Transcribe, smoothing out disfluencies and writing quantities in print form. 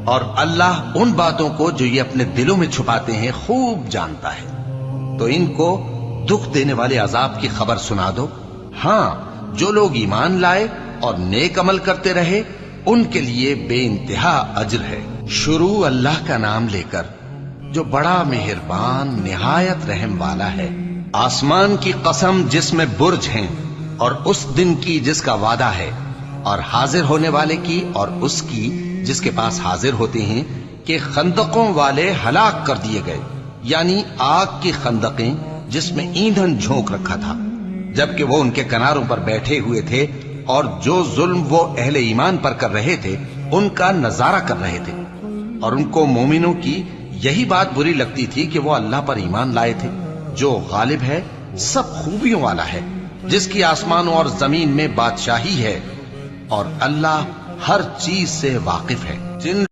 اور اللہ ان باتوں کو جو یہ اپنے دلوں میں چھپاتے ہیں خوب جانتا ہے۔ تو ان کو دکھ دینے والے عذاب کی خبر سنا دو۔ ہاں، جو لوگ ایمان لائے اور نیک عمل کرتے رہے ان کے لیے بے انتہا اجر ہے۔ شروع اللہ کا نام لے کر جو بڑا مہربان نہایت رحم والا ہے۔ آسمان کی قسم جس میں برج ہیں، اور اس دن کی جس کا وعدہ ہے، اور حاضر ہونے والے کی اور اس کی جس کے پاس حاضر ہوتے ہیں، کہ خندقوں والے ہلاک کر دیے گئے، یعنی آگ کی خندقیں جس میں ایندھن جھونک رکھا تھا، جبکہ وہ ان کے کناروں پر بیٹھے ہوئے تھے اور جو ظلم وہ اہل ایمان پر کر رہے تھے ان کا نظارہ کر رہے تھے، اور ان کو مومنوں کی یہی بات بری لگتی تھی کہ وہ اللہ پر ایمان لائے تھے جو غالب ہے، سب خوبیوں والا ہے، جس کی آسمانوں اور زمین میں بادشاہی ہے، اور اللہ ہر چیز سے واقف ہے۔ جن